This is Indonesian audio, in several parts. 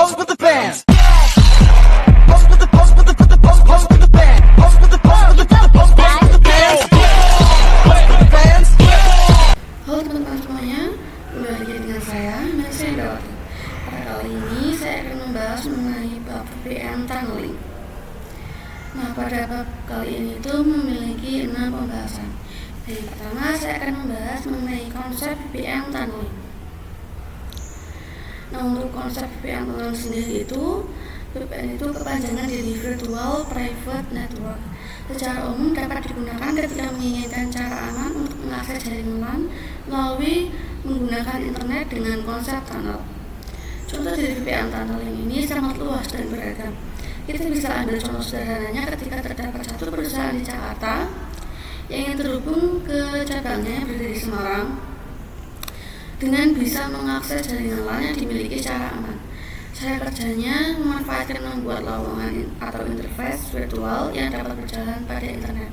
pose with the fans. Pose with the pose with the pose with the band. Pose with the pose with the pose with the fans. Pose with the fans. Halo teman-teman semuanya, kembali lagi dengan saya, Mercy Indrawati. Pada kali ini saya akan membahas mengenai bab VPN tunneling. Nah, pada bab kali ini itu memiliki 6 pembahasan. Yang pertama, saya akan membahas mengenai konsep VPN tunneling. Nah, untuk konsep VPN tunneling sendiri itu, VPN itu kepanjangan dari Virtual Private Network. Secara umum dapat digunakan ketika menginginkan cara aman untuk mengakses jaringan melalui menggunakan internet dengan konsep tunnel. Contoh dari VPN tunneling ini sangat luas dan beragam. Kita bisa ambil contoh sederhananya ketika terdapat satu perusahaan di Jakarta yang ingin terhubung ke cabangnya yang berada di Semarang dengan bisa mengakses jaringan LAN yang dimiliki secara aman. Cara kerjanya memanfaatkan membuat lowongan atau interface virtual yang dapat berjalan pada internet.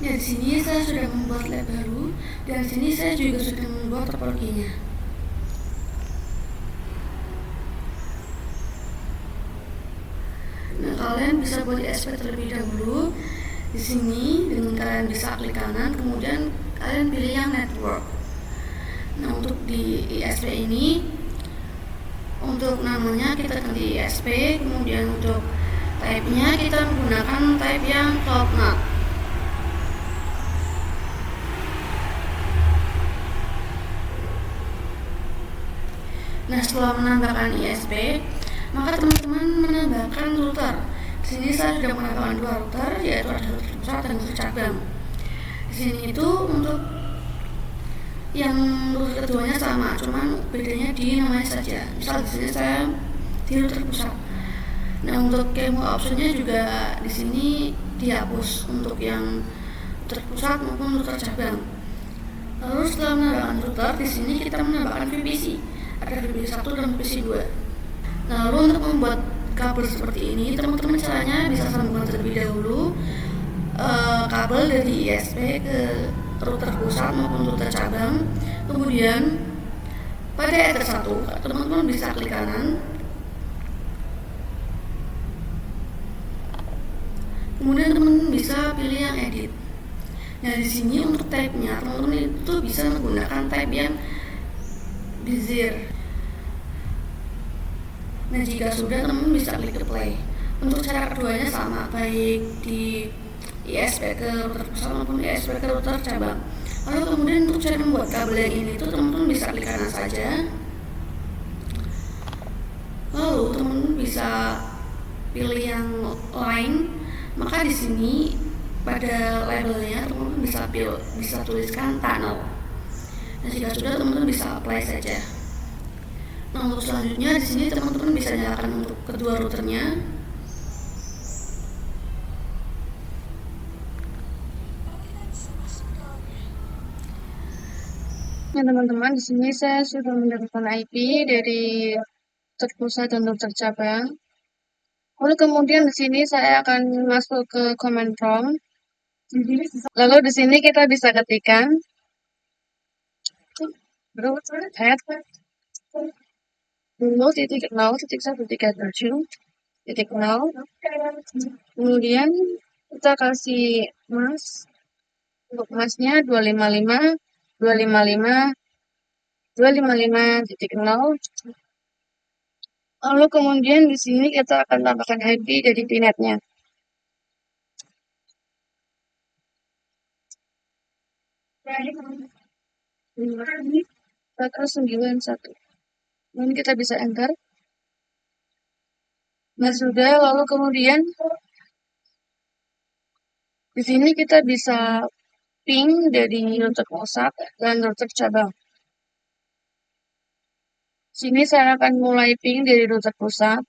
Nah, di sini saya sudah membuat lab baru dan di sini saya juga sudah membuat topologinya. Nah, kalian bisa buat ISP terlebih dahulu. Di sini dengan kalian bisa klik kanan, kemudian kalian pilih yang network. Nah, untuk di ISP ini, untuk namanya kita ganti ISP, kemudian untuk type-nya kita menggunakan type yang top NAT. Nah, setelah menambahkan ISP, maka teman-teman menambahkan router. Di sini saya sudah menambahkan 2 router, yaitu ada router pusat dan router cabang. Di sini itu untuk yang router keduanya sama, cuman bedanya di namanya saja. Misal di sini saya di router pusat. Nah, untuk kemo optionnya juga di sini dihapus untuk yang router pusat maupun router cabang. Lalu setelah menambahkan router, di sini kita menambahkan VPC. Ada VPC 1 dan VPC 2. Nah, lalu untuk membuat kabel seperti ini, teman-teman caranya bisa sambungkan terlebih dahulu kabel dari ISP ke router pusat maupun router cabang. Kemudian pada Ether 1, teman-teman bisa klik kanan. Kemudian teman-teman bisa pilih yang edit. Nah, di sini untuk type-nya, teman-teman itu bisa menggunakan type yang Bezier. Nah, jika sudah, teman-teman bisa klik play. Untuk cara keduanya sama, baik di ISP ke router pusat maupun ISP ke router cabang. Lalu kemudian untuk cara membuat kabel yang ini itu teman-teman bisa klik kanan saja. Lalu teman-teman bisa pilih yang line. Maka di sini pada labelnya teman-teman bisa tuliskan tunnel. Nah, jika sudah, teman-teman bisa apply saja. Nah, untuk selanjutnya di sini teman-teman bisa nyalakan untuk kedua routernya. Nah, teman-teman, di sini saya sudah mendapatkan IP dari router pusat dan router cabang. Lalu kemudian di sini saya akan masuk ke command prompt. Lalu di sini kita bisa ketikkan add 0.0.1.0. Kemudian kita kasih mask. Untuk masknya 255.255.255.0. Lalu kemudian di sini kita akan tambahkan IP dari VNet-nya. Kita 91. Kemudian kita bisa enter. Nah, sudah. Lalu kemudian di sini kita bisa ping dari router pusat dan router cabang. Sini saya akan mulai ping dari router pusat.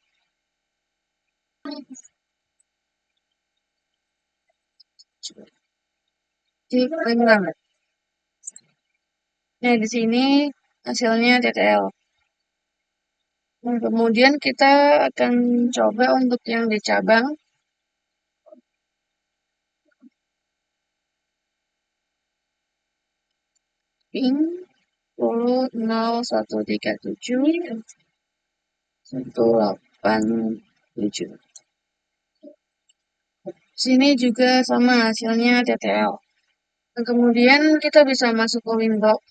Nah, di sini hasilnya TTL. Nah, kemudian kita akan coba untuk yang di cabang. Ping 10.137.187. Sini juga sama hasilnya TTL. Dan kemudian kita bisa masuk ke Winbox.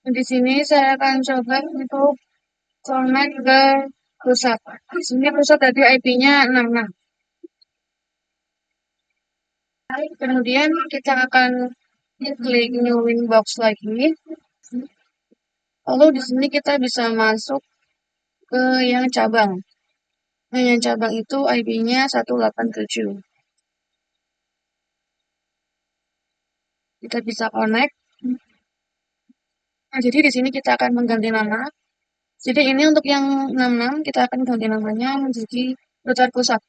Di sini saya akan coba untuk connect ke pusat. Di sini pusat tadi IP-nya 66. Kemudian kita akan klik new Winbox lagi. Lalu di sini kita bisa masuk ke yang cabang. Nah, yang cabang itu IP-nya 187. Kita bisa connect. Nah, jadi di sini kita akan mengganti nama. Jadi ini untuk yang 66 kita akan ganti namanya menjadi router pusat.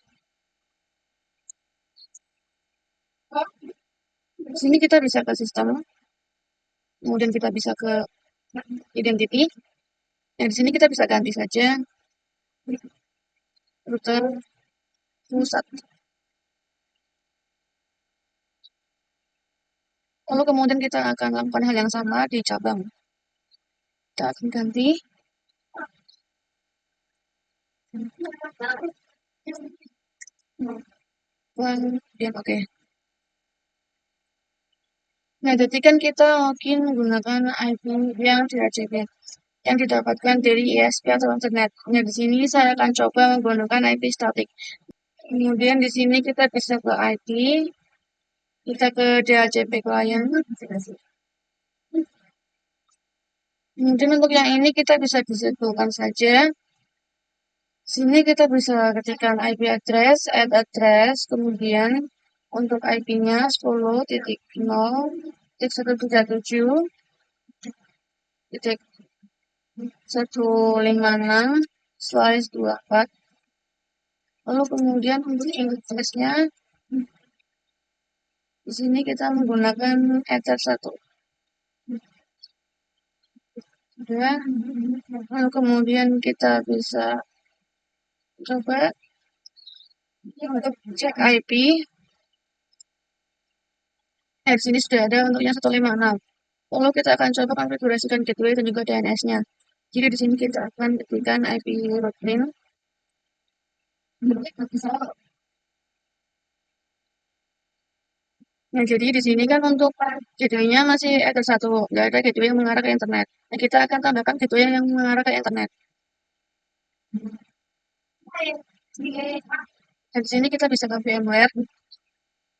Di sini kita bisa ke sistem. Kemudian kita bisa ke identity. Nah, di sini kita bisa ganti saja router pusat. Lalu kemudian kita akan lakukan hal yang sama di cabang. Kita akan ganti. Kemudian oke. Nah, jadi kan kita login menggunakan IP yang DHCP yang didapatkan dari ISP atau internet. Nah, di sini saya akan coba menggunakan IP static. Kemudian di sini kita bisa ke IP, kita ke DHCP client. Kemudian untuk yang ini kita bisa disebutkan saja. Sini kita bisa ketikkan IP address, add address, kemudian untuk IP-nya 10.0.137.156/24. Lalu kemudian untuk address-nya di sini kita menggunakan ether 1. Sudah. Lalu kemudian kita bisa coba untuk cek IP. Di sini sudah ada untuk yang 156. Lalu kita akan coba konfigurasikan gateway dan juga DNS-nya. Jadi di sini kita akan ketikkan IP routing. Nah, jadi di sini kan untuk gateway-nya masih Ether 1, nggak ada gateway yang mengarah ke internet. Nah, kita akan tambahkan gateway yang mengarah ke internet. Nah, di sini kita bisa ke VMware.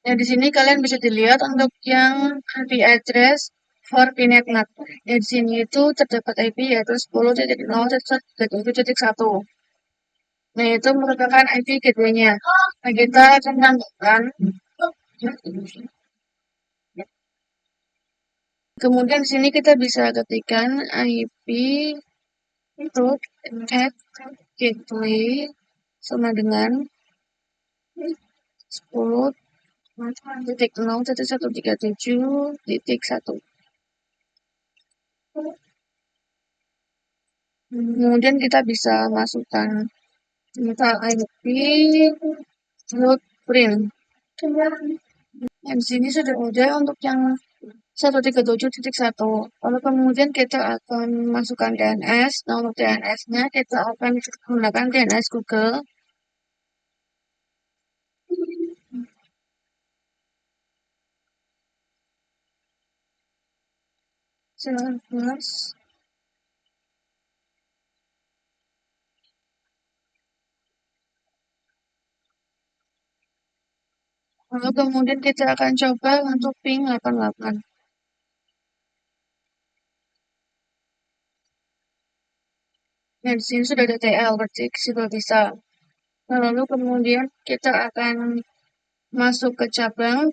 Nah, di sini kalian bisa dilihat untuk yang IP address for VNetNet. Nah, di sini itu terdapat IP yaitu 10.0.1. Nah, itu merupakan IP gateway-nya. Nah, kita akan tambahkan. Kemudian di sini kita bisa ketikkan IP root at gateway sama dengan 10.0.137.1. Kemudian kita bisa masukkan IP footprint. Nah, di sini sudah ada untuk yang 137.1. Lalu kemudian kita akan masukkan DNS. Nah, untuk DNS-nya kita akan gunakan DNS Google. Lalu kemudian kita akan coba untuk ping 88. Nah, di sini sudah ada TL, berarti sudah bisa. Nah, lalu kemudian kita akan masuk ke cabang.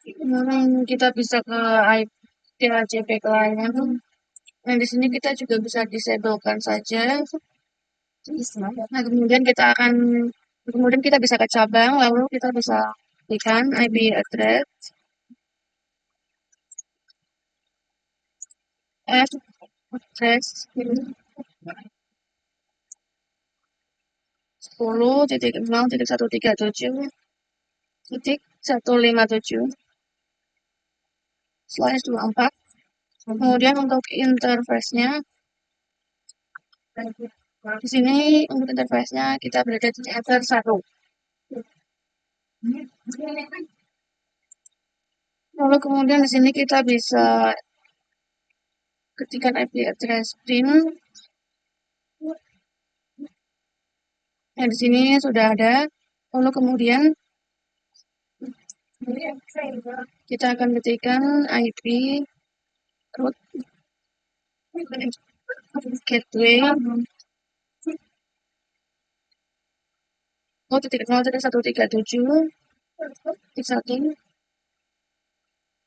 Kemudian kita bisa ke IP DHCP client. Nah, di sini kita juga bisa disablekan saja. Nah, kemudian kita bisa ke cabang, lalu kita bisa berikan IP address address 10.0.137.157.157/24. Kemudian untuk interface-nya, di sini untuk interface-nya kita berada di enter 1. Lalu kemudian di sini kita bisa ketikkan IP address pin. Nah, di sini sudah ada. Lalu kemudian kita akan ketikkan IP root gateway 0.0.137.1.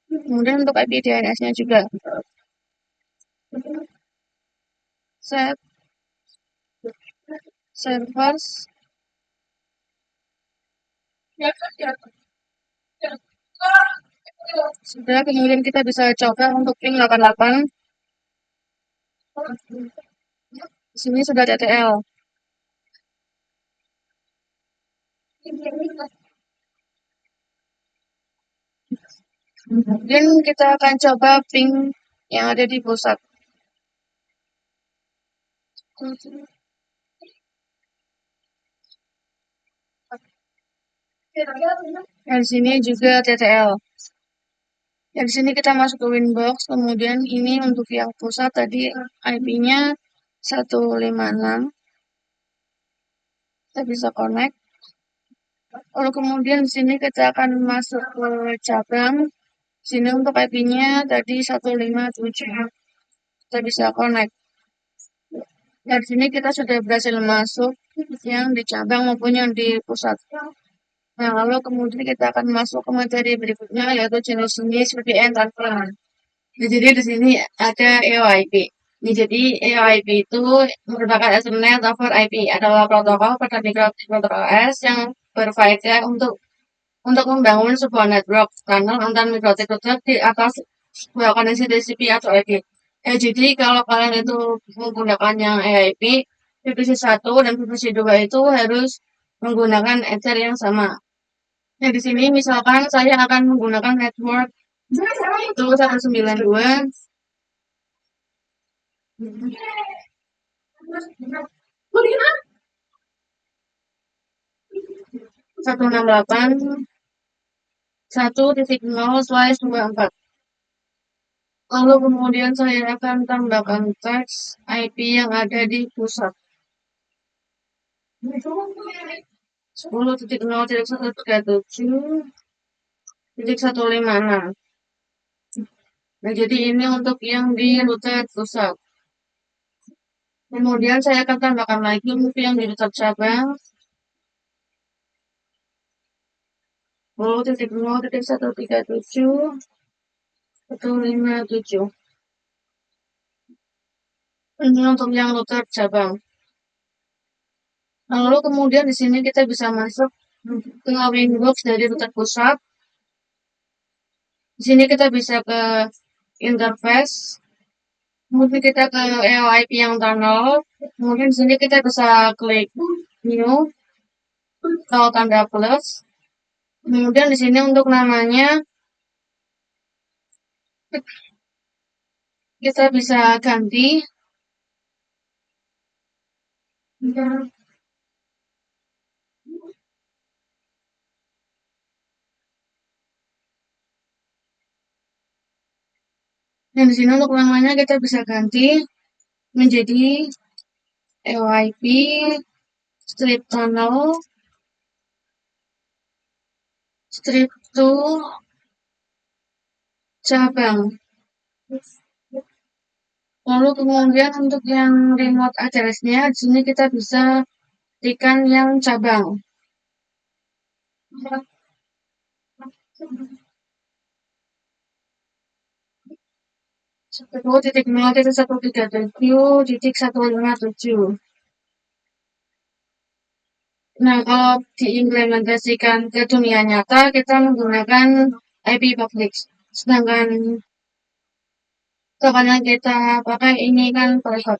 Kemudian untuk IP DNS-nya juga set servers. Sudah, kemudian kita bisa coba untuk ping 88. Di sini sudah TTL. Kemudian kita akan coba ping yang ada di pusat. Dan di sini juga TTL. Ya, di sini kita masuk ke Winbox, kemudian ini untuk yang pusat tadi IP-nya 156. Kita bisa connect. Lalu kemudian di sini kita akan masuk ke cabang. Di sini untuk IP-nya tadi 157. Kita bisa connect. Dan di sini kita sudah berhasil masuk yang di cabang maupun yang di pusat. Nah, lalu kemudian kita akan masuk ke materi berikutnya, yaitu jenis-jenis VPN transfer. Nah, jadi di sini ada EOIP. Nah, jadi EOIP itu merupakan Ethernet over IP, adalah protokol pada protokol OS yang berfaedah untuk membangun sebuah network tunnel antar mikrotik di atas sebuah koneksi TCP atau IP. Jadi kalau kalian itu menggunakan yang EIP, VPC 1 dan VPC 2 itu harus menggunakan ether yang sama. Nah, di sini misalkan saya akan menggunakan network itu 192. 168 1.0/24. Lalu kemudian saya akan tambahkan teks IP yang ada di pusat. 10.0.137.156. Nah, jadi ini untuk yang di router pusat. Kemudian saya akan tambahkan lagi untuk yang di router cabang. 10.0.137.157. Ini untuk yang router cabang. Lalu kemudian di sini kita bisa masuk ke Winbox dari router pusat. Di sini kita bisa ke interface. Kemudian kita ke EOIP yang tunnel. Kemudian di sini kita bisa klik new kalau tanda plus. Kemudian di sini untuk namanya kita bisa ganti. Dan di sini untuk namanya kita bisa ganti menjadi EOIP strip tunnel strip 2 cabang. Lalu kemudian untuk yang remote address-nya di sini kita bisa ketikkan yang cabang. Sepuluh titik 137.157. Nah, kalau diimplementasikan ke dunia nyata, kita menggunakan IP public. Sedangkan yang kita pakai ini kan private.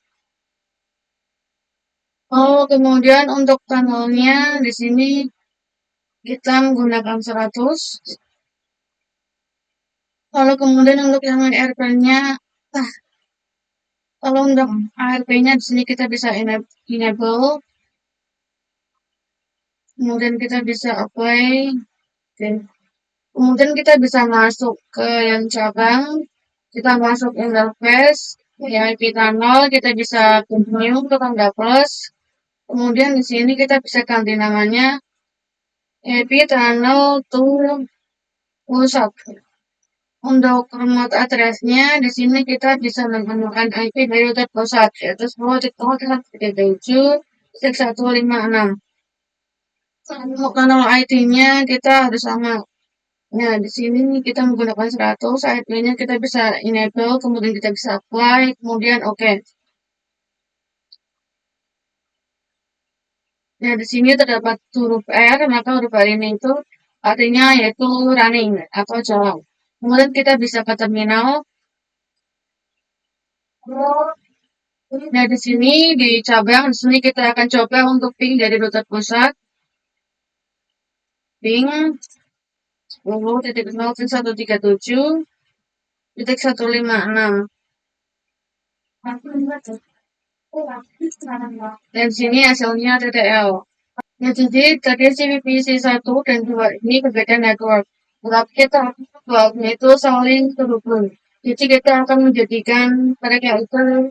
Oh, kemudian untuk tunnelnya di sini kita menggunakan 100. Lalu kemudian untuk yang ARP-nya, nah, kalau untuk ARP-nya di sini kita bisa enable, kemudian kita bisa apply, oke. Kemudian kita bisa masuk ke yang cabang, kita masuk interface, IP tunnel, kita bisa continue untuk tanda plus. Kemudian di sini kita bisa ganti namanya IP tunnel to pusat. Untuk remote address-nya di sini kita bisa menemukan IP dari router pusat yaitu 10.137.156. Untuk kanal IT-nya kita harus sama. Nah, di sini kita menggunakan 100, IP-nya kita bisa enable, kemudian kita bisa apply, kemudian oke. Nah, di sini terdapat huruf R, maka huruf R ini itu artinya yaitu running atau jalan. Kemudian kita bisa ke terminal. Nah, di sini di cabang, di sini kita akan coba untuk ping dari router pusat. Ping 10.0.137.156. Dan di sini hasilnya TTL. Ya, jadi tadi CVPC 1 dan 2 ini berbeda network. Tetapi kita networknya itu saling terhubung. Jadi kita akan menjadikan mereka itu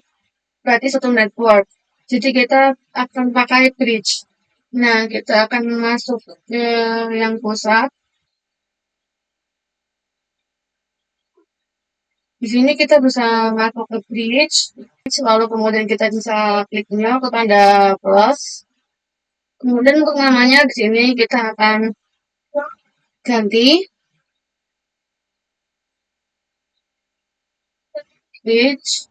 berarti satu network. Jadi kita akan pakai bridge. Nah, kita akan masuk ke yang pusat. Di sini kita bisa masuk ke bridge, lalu kemudian kita bisa kliknya ke tanda plus. Kemudian untuk namanya di sini kita akan ganti bridge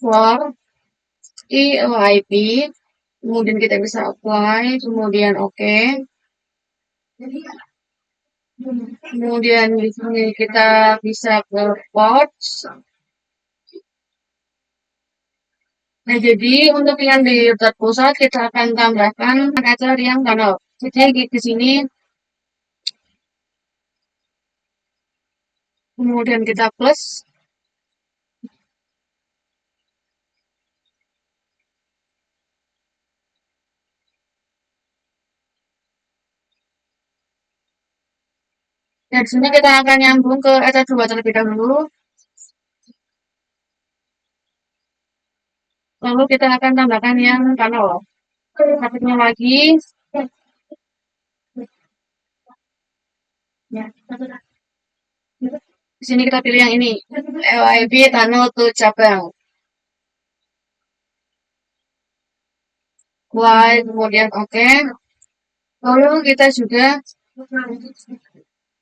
for EOIP. Kemudian kita bisa apply, kemudian oke. Kemudian di sini kita bisa ke ports. Nah, jadi untuk yang di pusat kita akan tambahkan karakter yang tunnel. Jadi di sini kemudian kita plus. Dan di sini kita akan nyambung ke ETA2 terlebih dahulu. Lalu kita akan tambahkan yang tunnel. Satunya lagi. Di sini kita pilih yang ini. LIB tunnel to cabang. Apply, kemudian oke. Lalu kita juga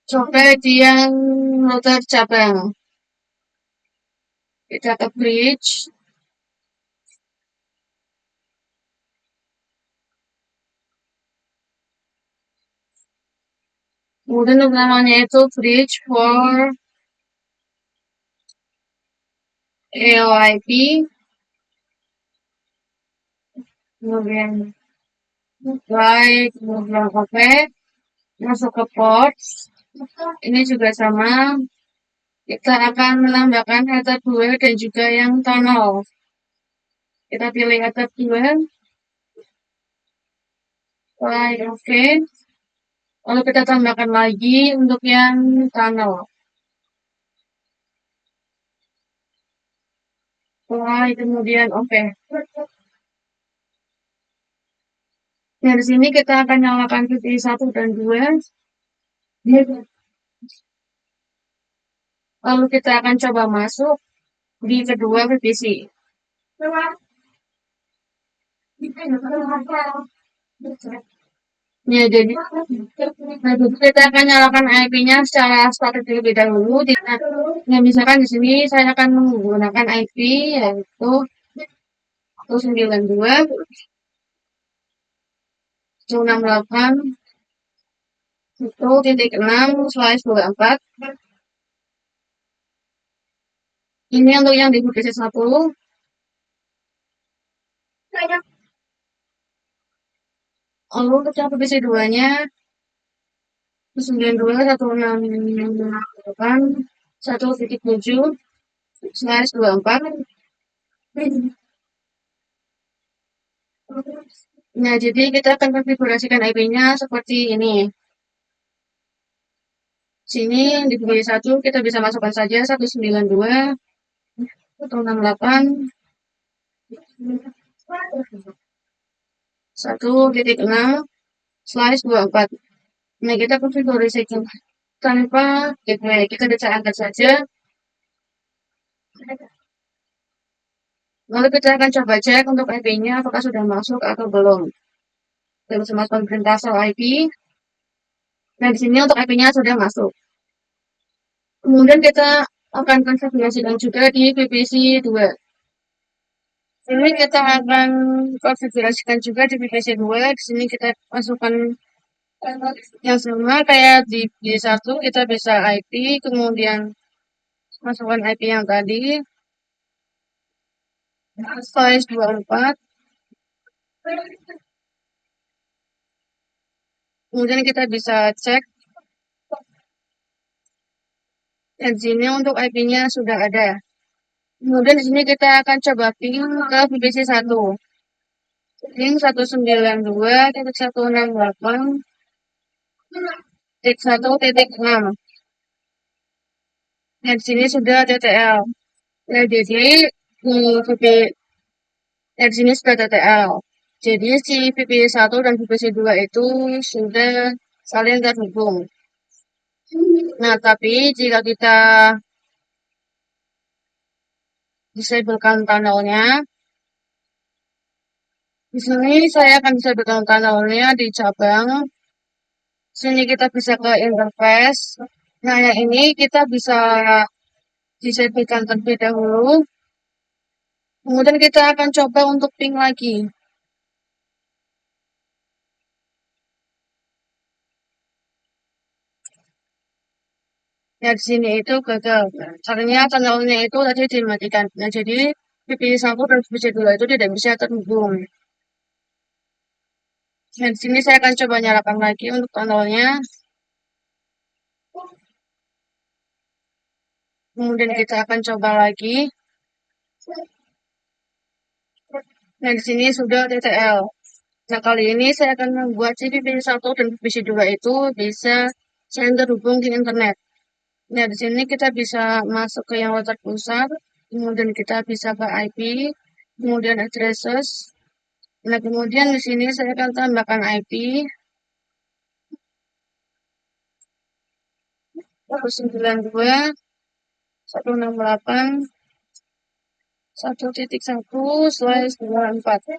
coba di yang router cabang. Kita ke bridge. Kemudian untuk namanya itu bridge for AOIP. Kemudian apply, kemudian oke. Masuk ke ports. Ini juga sama. Kita akan menambahkan header 2 dan juga yang tunnel. Kita pilih header 2. Oke. Lalu kita tambahkan lagi untuk yang tunnel. Kemudian oke. Nah, di sini kita akan nyalakan VPI 1 dan 2. Lalu kita akan coba masuk di kedua VPC. Ya, jadi kita akan nyalakan IP-nya secara statis terlebih dahulu. Nah, misalkan di sini saya akan menggunakan IP yaitu 192 168 1.6/24. Ini untuk yang di VPC 1. Lalu untuk yang VPC 2-nya 92.168 1.7/24. Nah, jadi kita akan konfigurasikan IP-nya seperti ini. Sini di VPC 1 kita bisa masukkan saja 192.168.1.6/24. Nah, kita konfigurasikan tanpa gateway. Kita bisa angkat saja. Lalu kita akan coba cek untuk IP-nya apakah sudah masuk atau belum. Kita bisa masukkan perintah shell IP. Nah, di sini untuk IP-nya sudah masuk. Kemudian kita akan konfigurasikan juga di VPC 2. Ini kita akan konfigurasikan juga di VPC 2. Di sini kita masukkan yang sama kayak di V1, kita bisa IP, kemudian masukkan IP yang tadi, slice 24. Kemudian kita bisa cek. Dan di sini untuk IP-nya sudah ada. Kemudian di sini kita akan coba ping ke VPC 1. Ping 192.168.1.6. Nah, di sini sudah TTL. Nah, jadi di VP, di sini sudah TTL. Jadi si VPC 1 dan VPC 2 itu sudah saling terhubung. Nah, tapi jika kita disablekan tunnelnya, di sini saya akan disablekan tunnelnya di cabang. Sini kita bisa ke interface. Nah, yang ini kita bisa disablekan terlebih dahulu. Kemudian kita akan coba untuk ping lagi. Nah, di sini itu gagal. Caranya tunnelnya itu tadi dimatikan. Nah, jadi VPC 1 dan VPC 2 itu tidak bisa terhubung. Nah, di sini saya akan coba nyalakan lagi untuk tunnelnya. Kemudian kita akan coba lagi. Nah, di sini sudah TTL. Nah, kali ini saya akan membuat si VPC 1 dan VPC 2 itu bisa saling terhubung di internet. Nah, di sini kita bisa masuk ke yang router pusat, kemudian kita bisa ke IP, kemudian addresses. Nah, kemudian di sini saya akan tambahkan IP 192.168.1.1/24.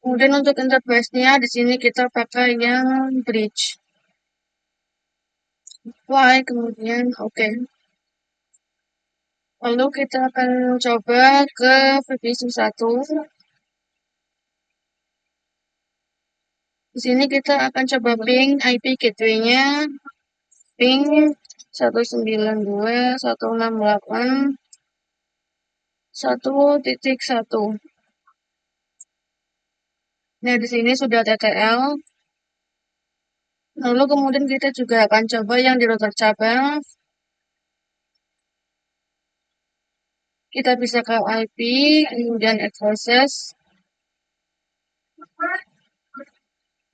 Kemudian untuk interface-nya di sini kita pakai yang bridge. Apply, kemudian oke. Lalu kita akan coba ke VPC 1. Di sini kita akan coba ping IP gateway-nya. Ping 192.168.1.1. Nah, di sini sudah TTL. Lalu kemudian kita juga akan coba yang di router cabang. Kita bisa ke IP, kemudian addresses.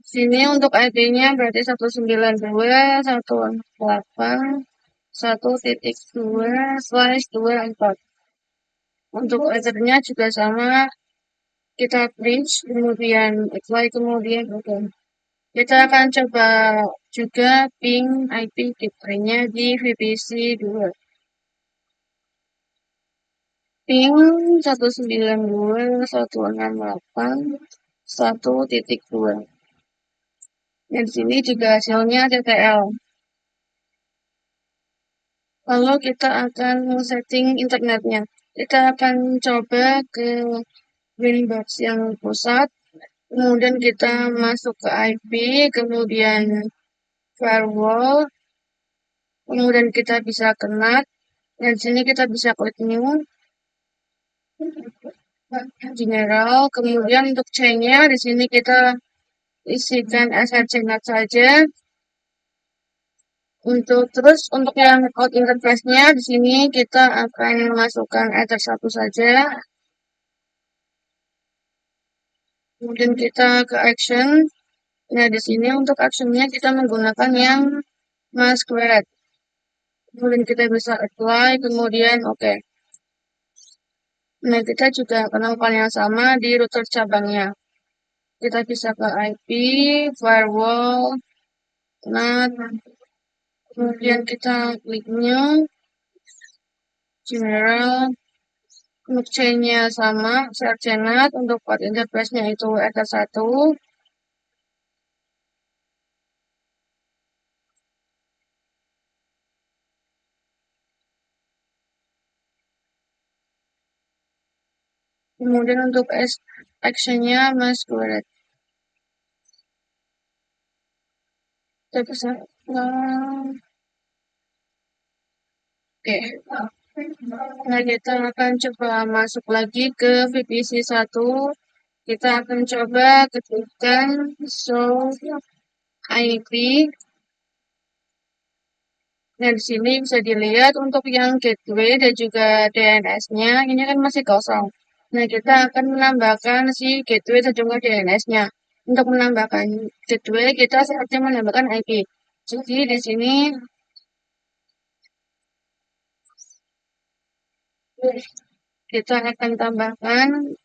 Sini untuk IP-nya berarti 192.168.1.2/24. Untuk ethernya juga sama, kita bridge, kemudian apply, kemudian oke. Kita akan coba juga ping IP gateway-nya di VPC 2. Ping 192.168.1.2. Dan di sini juga hasilnya TTL. Lalu kita akan setting internetnya. Kita akan coba ke Winbox yang pusat. Kemudian kita masuk ke IP, kemudian firewall. kemudian kita bisa ke NAT, dan di sini kita bisa klik new, general, kemudian untuk chain-nya di sini kita isikan src NAT saja. Untuk yang out interface-nya di sini kita akan masukkan ether 1 saja. Kemudian kita ke action. Nah, di sini untuk actionnya kita menggunakan yang masquerade. Kemudian kita bisa apply, kemudian oke. Nah, kita juga akan melakukan yang sama di router cabangnya. Kita bisa ke IP, firewall, NAT, kemudian kita klik new, general, untuk chain-nya sama, search NAT, untuk port interface-nya itu ether 1. Kemudian untuk action-nya masquerade. Kita bisa, oke. Nah, kita akan coba masuk lagi ke VPC 1. Kita akan coba ketikkan show IP. Nah, di sini bisa dilihat untuk yang gateway dan juga DNS-nya, ini kan masih kosong. Nah, kita akan menambahkan si gateway dan juga DNS-nya. Untuk menambahkan gateway, kita seharusnya menambahkan IP. Jadi, di sini kita akan tambahkan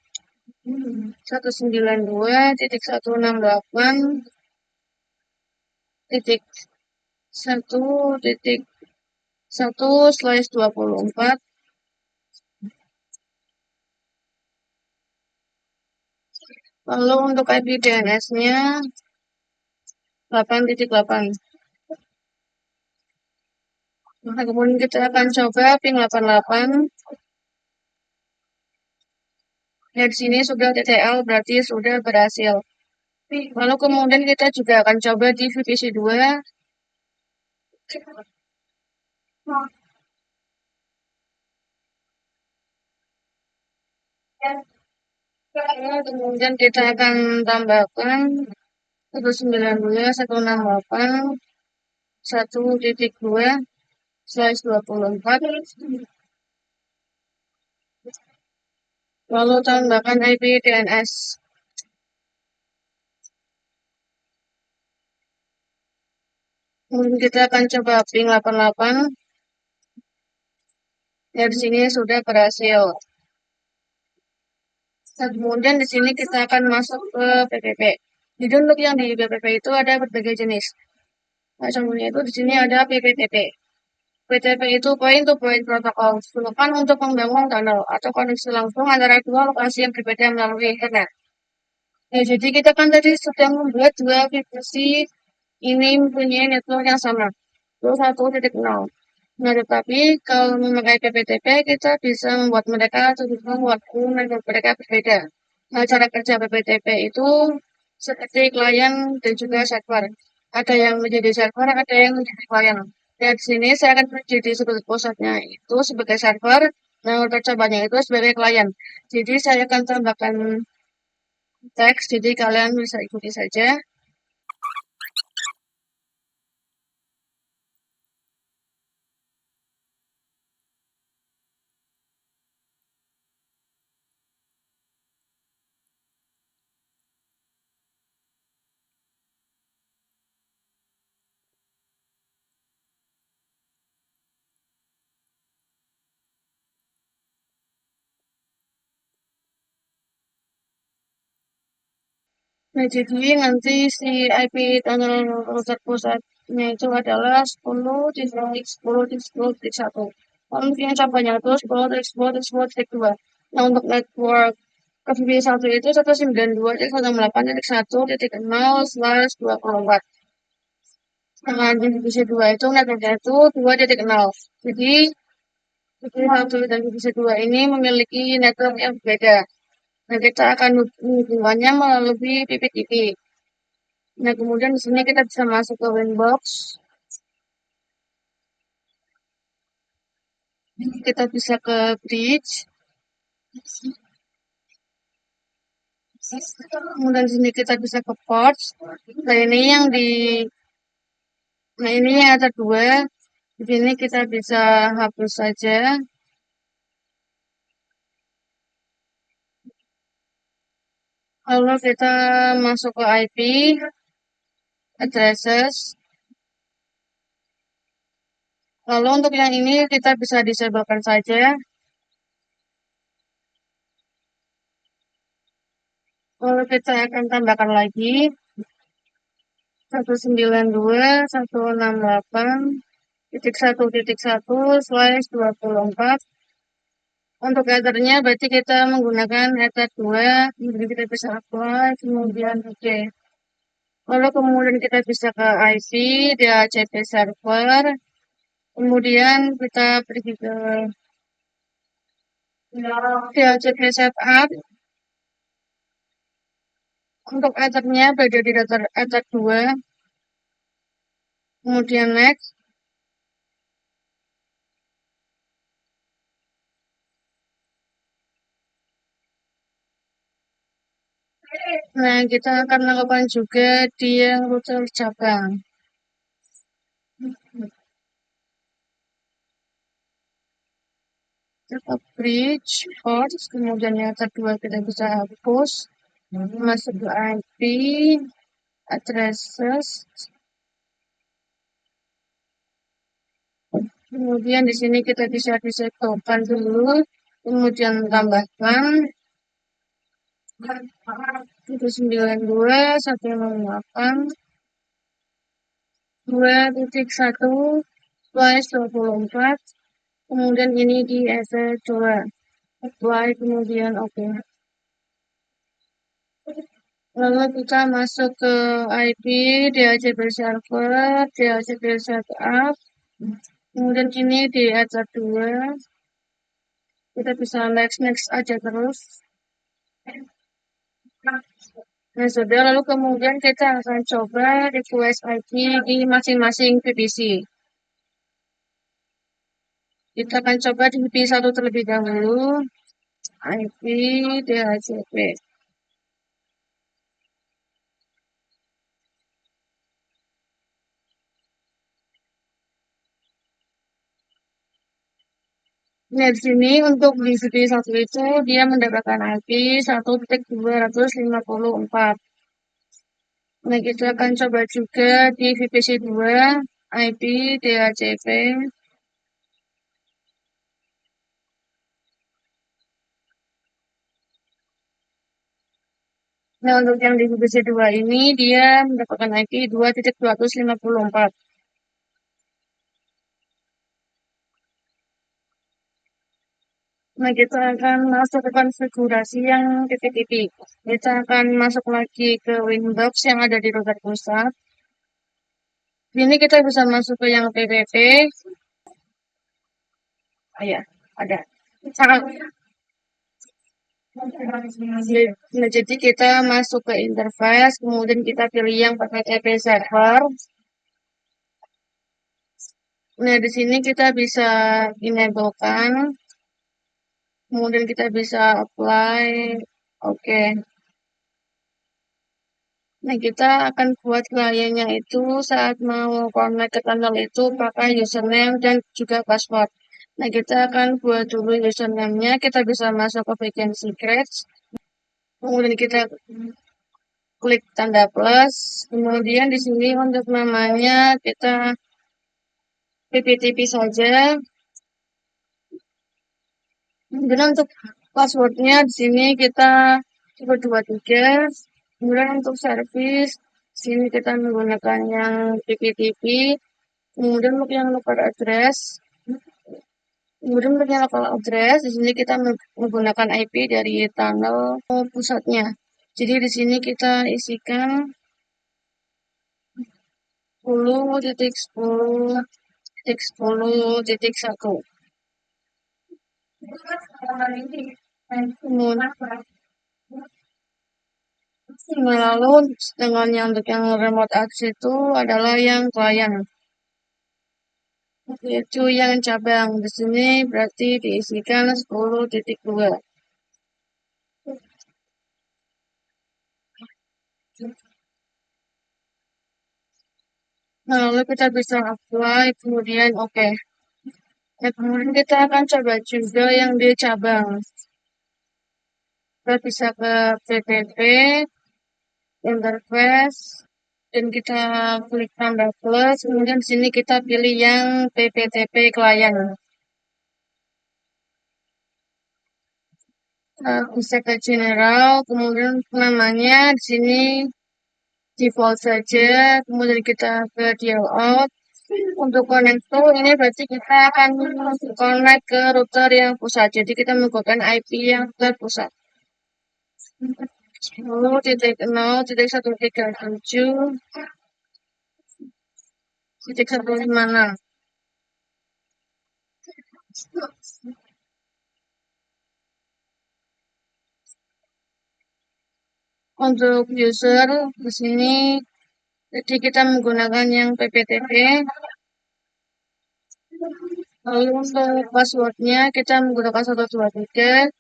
192.168.1.1/24. Lalu untuk IP DNS-nya 8.8. Nah, kemudian kita akan coba ping 88. Ya, di sini sudah TTL, berarti sudah berhasil. Lalu kemudian kita juga akan coba di VPC 2. Kemudian kita akan tambahkan 192.168.1.2/24. Lalu tambahkan IP DNS. Kemudian kita akan coba ping 88. Ya, di sini sudah berhasil. Nah, kemudian di sini kita akan masuk ke PPP. Jadi untuk yang di PPP itu ada berbagai jenis. Nah, contohnya itu di sini ada PPTP. PTP itu point to point protokol, gunakan untuk membangun tunnel atau koneksi langsung antara dua lokasi yang berbeda melalui internet. Ya, jadi kita kan tadi sedang membuat dua aplikasi ini mempunyai network yang sama, 21.0. Nah, tetapi kalau memakai PPTP, kita bisa membuat mereka atau bisa membuat network mereka berbeda. Nah, cara kerja PPTP itu seperti klien dan juga server. Ada yang menjadi server, ada yang menjadi klien. Dan di sini saya akan menjadi sebagai pusatnya itu sebagai server, nah untuk cabangnya itu sebagai klien. Jadi saya akan tambahkan teks, jadi kalian bisa ikuti saja. Nah, jadi nanti si IP tunnel router pusatnya itu adalah 10.10.10.1. Lalu yang cabangnya itu 10.10.10.2. Nah, untuk network KVP1 itu 192.168.1.0/24. Nah, di divisi 2 itu networknya itu 2.0. Jadi 1 dan divisi 2 ini memiliki network yang berbeda. Nah, kita akan menghubungkannya melalui PPTP. Nah, kemudian di sini kita bisa masuk ke Winbox. Kita bisa ke bridge, kemudian di sini kita bisa ke ports. Nah ini yang di, nah ini yang ada dua. Di sini kita bisa hapus saja. Lalu kita masuk ke IP, addresses. Lalu untuk yang ini kita bisa disablekan saja. Lalu kita akan tambahkan lagi 192.168.1.1/24. Untuk ethernya berarti kita menggunakan ether 2, kemudian kita bisa apply, kemudian oke. Lalu kemudian kita bisa ke IP, DHCP server, kemudian kita pergi ke DHCP setup. Untuk ethernya berada di data ether 2, kemudian next. Nah, kita akan melakukan juga di yang router cabang. Kita bridge, port, kemudian yang kedua kita bisa hapus, masuk ke IP, addresses, kemudian di sini kita bisa disatukan dulu, kemudian tambahkan 192.168.2.1/24. Kemudian ini di EV2 apply, kemudian oke. Lalu kita masuk ke IP, DHCP server, DHCP setup, kemudian ini di ether 2, kita bisa next aja terus. Nah sudah, lalu kemudian kita akan coba request IP di masing-masing VPC. Kita akan coba di VPC 1 terlebih dahulu, IP DHCP. Nah, di sini untuk di VPC 1 itu dia mendapatkan IP 1.254. Nah, kita akan coba juga di VPC 2, IP DHCP. Nah, untuk yang di VPC 2 ini, dia mendapatkan IP 2.254. Nah, kita akan masuk ke konfigurasi yang titik-titik. Kita akan masuk lagi ke Windows yang ada di router pusat. Ini kita bisa masuk ke yang PPP. Oh ya, ada. Sangat. Nah, jadi kita masuk ke interface, kemudian kita pilih yang pakai TP server. Nah, di sini kita bisa enablekan, kemudian kita bisa apply, oke. Nah, kita akan buat kliennya itu saat mau connect ke tunnel itu pakai username dan juga password. Nah, kita akan buat dulu username-nya, kita bisa masuk ke bagian secrets, kemudian kita klik tanda plus, kemudian di sini untuk namanya kita PPTP saja. Kemudian untuk passwordnya di sini kita coba 23. Kemudian untuk service, di sini kita menggunakan yang PPTP. Kemudian untuk yang local address, di sini kita menggunakan IP dari tunnel pusatnya. Jadi di sini kita isikan 10.10.10.1. Lalu dengan yang untuk yang remote access itu adalah yang klien. yaitu yang cabang. Di sini berarti diisikan 10.2. Nah, lalu kita bisa apply, kemudian oke. Nah, kemudian kita akan coba juga yang di cabang. Kita bisa ke PPP, interface, dan kita klik tambah plus, kemudian di sini kita pilih yang PPTP klien. Bisa ke general, kemudian namanya di sini default saja, kemudian kita ke dial out. Untuk connect to ini berarti kita akan connect ke router yang pusat. Jadi kita menggunakan IP yang terpusat. 10.0.137.156. Untuk user di sini, jadi kita menggunakan yang PPTP. Lalu untuk passwordnya kita menggunakan 123.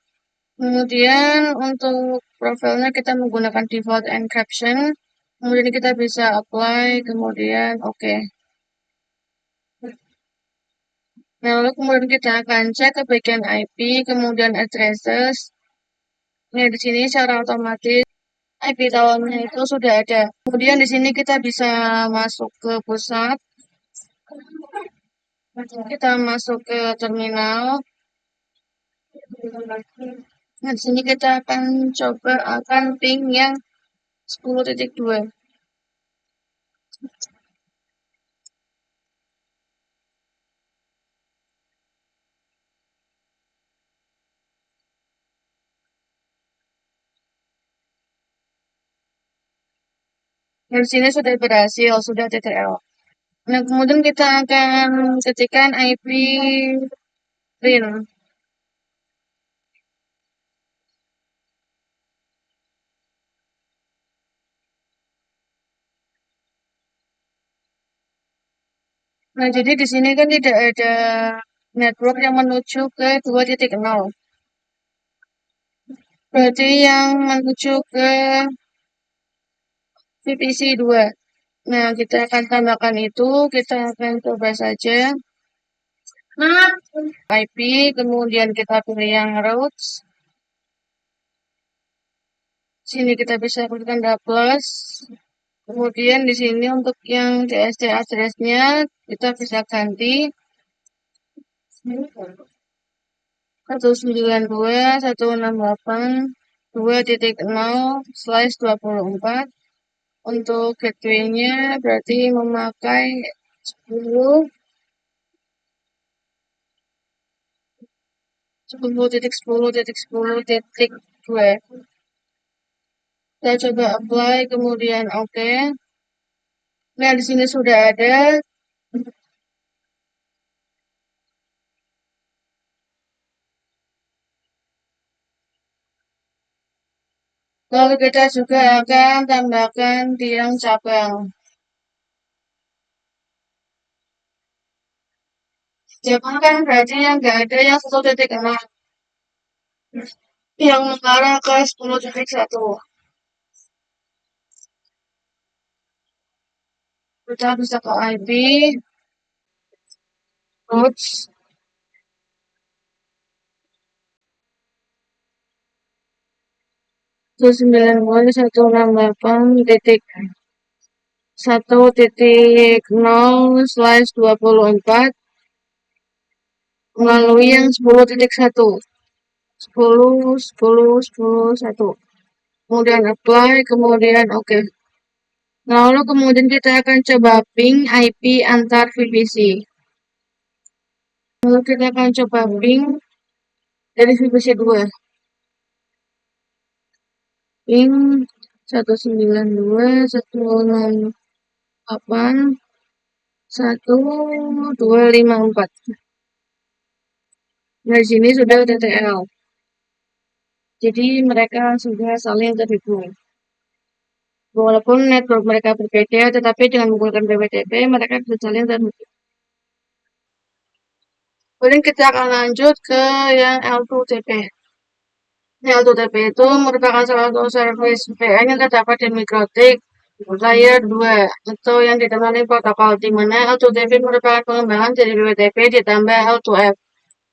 Kemudian untuk profilnya kita menggunakan default encryption. Kemudian kita bisa apply, kemudian oke. Nah, lalu kemudian kita akan cek ke bagian IP, kemudian addresses. Nah, di sini secara otomatis IP tahunnya itu sudah ada. Kemudian di sini kita bisa masuk ke pusat. Kita masuk ke terminal. Nah, di sini kita akan coba akan ping yang 10.2. Nah, di sini sudah berhasil, sudah TTL. Nah, kemudian kita akan ketikkan IP PIN. Nah, jadi di sini kan tidak ada network yang menuju ke 2.0. Berarti yang menuju ke VPC 2. Nah, kita akan tambahkan itu, kita akan coba saja. Nah, IP, kemudian kita pilih yang routes. Sini kita bisa klikkan plus. Kemudian di sini untuk yang DST address-nya kita bisa ganti 192.168.2.0/24. Untuk gateway-nya berarti memakai 10.10.10.2. Kita coba apply, kemudian oke. Nah, di sini sudah ada. Lalu kita juga akan tambahkan di yang cabang. Cabang kan berarti yang nggak ada yang 1.6. Yang mengarah ke 10.1. Kita bisa ke IP, routes, 99.168.1.0/24 melalui yang 10.1. 10.10.10.1. Kemudian apply, kemudian oke. Lalu kemudian kita akan coba ping IP antar VPC. Lalu kita akan coba ping dari VPC 2. Ping 192.168.1254. Nah, di sini sudah TTL. Jadi mereka sudah saling terhubung. Walaupun network mereka berbeda, tetapi dengan menggunakan PPTP mereka bisa saling terhubung. Kemudian kita akan lanjut ke yang L2TP. L2TP itu merupakan salah satu service VPN yang terdapat di MikroTik Layer 2 atau yang ditemani protokol, di mana L2TP merupakan pengembangan dari WTP ditambah L2F.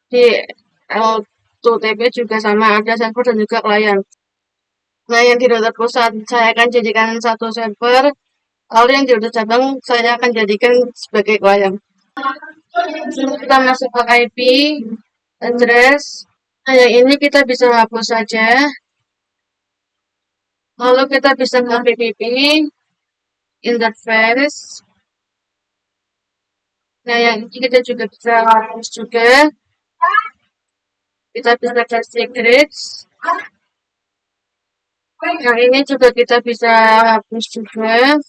Di L2TP juga sama, ada server dan juga klien. Nah, yang di router pusat saya akan jadikan satu server, lalu yang di router cabang saya akan jadikan sebagai klien. Kita masuk ke IP, address. Nah, yang ini kita bisa hapus saja. Lalu kita bisa ke PPP, interface. Nah, yang ini kita juga bisa hapus juga. Kita bisa ke secrets. Yang ini juga kita bisa hapus juga.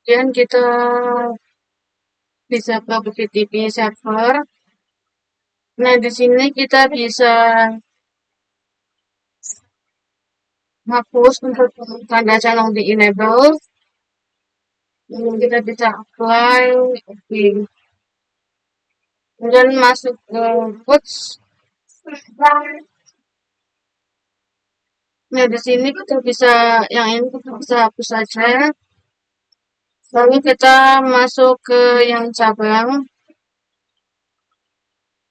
Dan kita bisa ke PPTP server. Nah, di sini kita bisa hapus untuk tanda calon di enable. Kita bisa apply, oke. Kemudian masuk ke push. Nah, di sini kita bisa, yang ini kita bisa hapus saja. Lalu kita masuk ke yang cabang.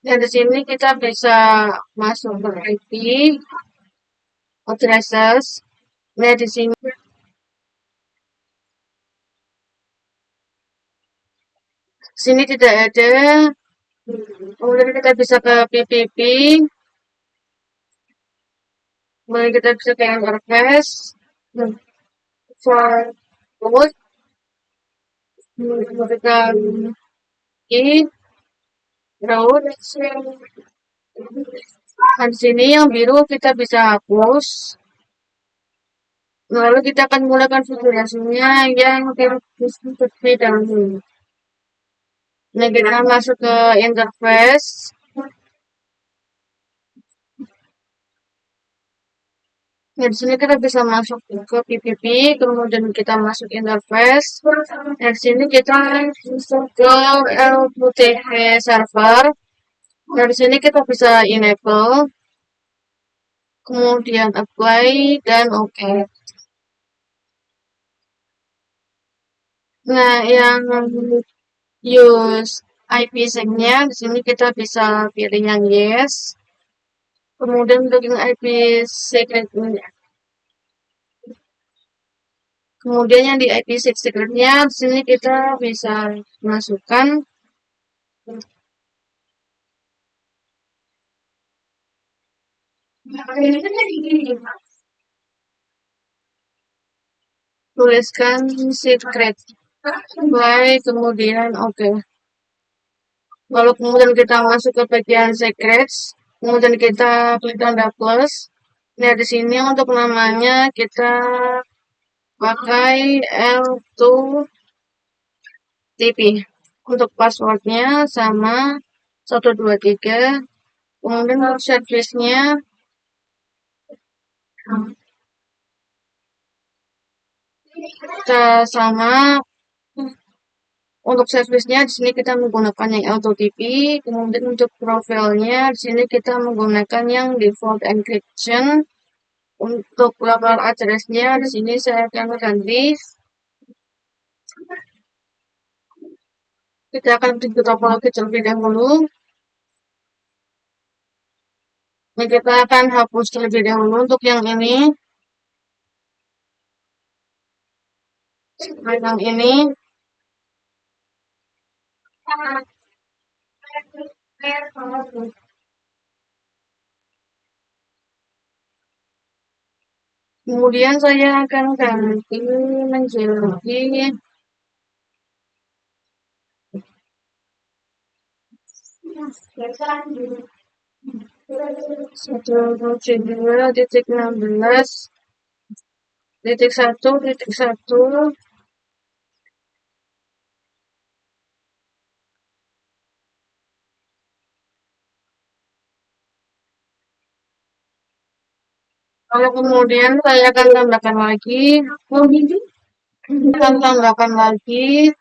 Nah, di sini kita bisa masuk ke IP, addresses. Nah, di sini tidak ada. Kemudian kita bisa ke PPP. Kemudian kita bisa ke interface. For both. Kemudian I, road. Nah, di sini yang biru kita bisa hapus. Lalu kita akan mulai konfigurasinya yang terlebih dahulu. Nah, kita masuk ke interface. Nah, di sini kita bisa masuk ke PPP, kemudian kita masuk interface. Nah, di sini kita masuk ke L2TP server. Nah, di sini kita bisa enable, kemudian apply, dan oke. Nah, yang use IPsec-nya di sini kita bisa pilih yang yes. Kemudian untuk yang IP secret-nya, kemudian yang di IP secret-nya di sini kita bisa masukkan tuliskan secret baik, kemudian oke. Lalu kemudian kita masuk ke bagian secrets, kemudian kita klik tanda plus. Nah, di sini untuk namanya kita pakai L2TP. Untuk passwordnya sama 123. Kemudian untuk service-nya kita sama. Untuk service-nya di sini kita menggunakan yang L2TP. Kemudian untuk profilnya di sini kita menggunakan yang default encryption. Untuk local address-nya di sini saya akan ganti. Kita akan bikin topologi terlebih dahulu. Nah, kita akan hapus terlebih dahulu untuk yang ini. Yang ini. Kemudian saya akan ganti menjadi 172.16.1.1. Lalu kemudian saya akan tambahkan lagi Kita tambahkan lagi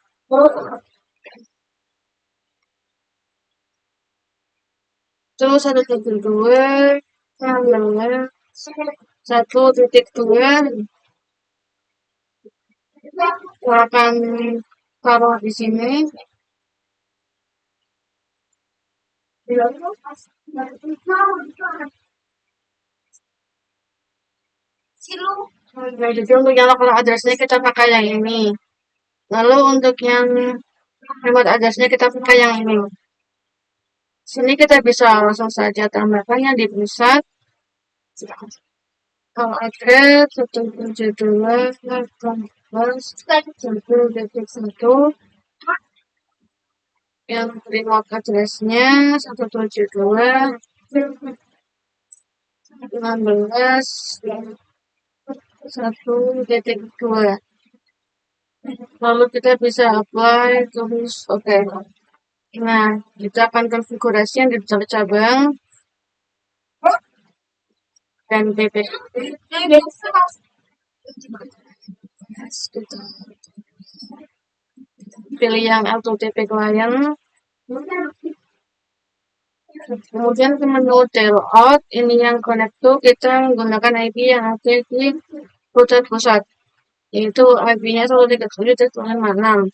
terus 1.2 tambah 1.2 kita akan taruh di sini. Nah, jadi untuk yang local address-nya kita pakai yang ini. Lalu untuk yang remote address-nya kita pakai yang ini. Sini kita bisa langsung saja tambahkan yang di pusat. Kalau address 172 1.1 yang remote address-nya 172 16 1.2. Lalu kita bisa apply terus oke. Nah, kita akan konfigurasi yang di cabang dan PP. Pilih yang LTTP client. Kemudian ke menu Tailot, ini yang connect to, kita menggunakan IP yang ada di router pusat, yaitu IP-nya 137.6.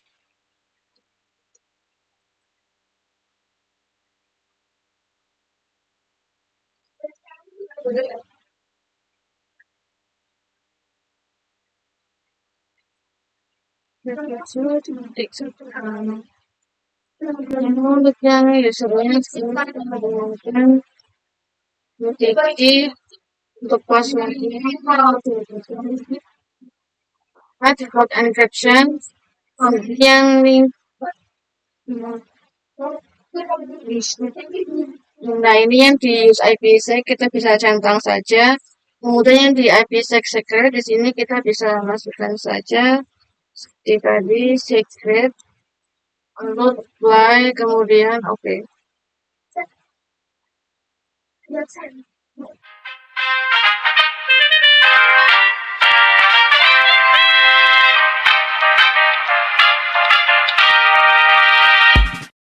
Untuk yang usernya menggunakan UTP untuk passwordnya default encryption yang nah ini yang di IPsec kita bisa centang saja. Kemudian yang di IPsec secret di sini kita bisa masukkan saja seperti tadi secret lalu apply kemudian oke.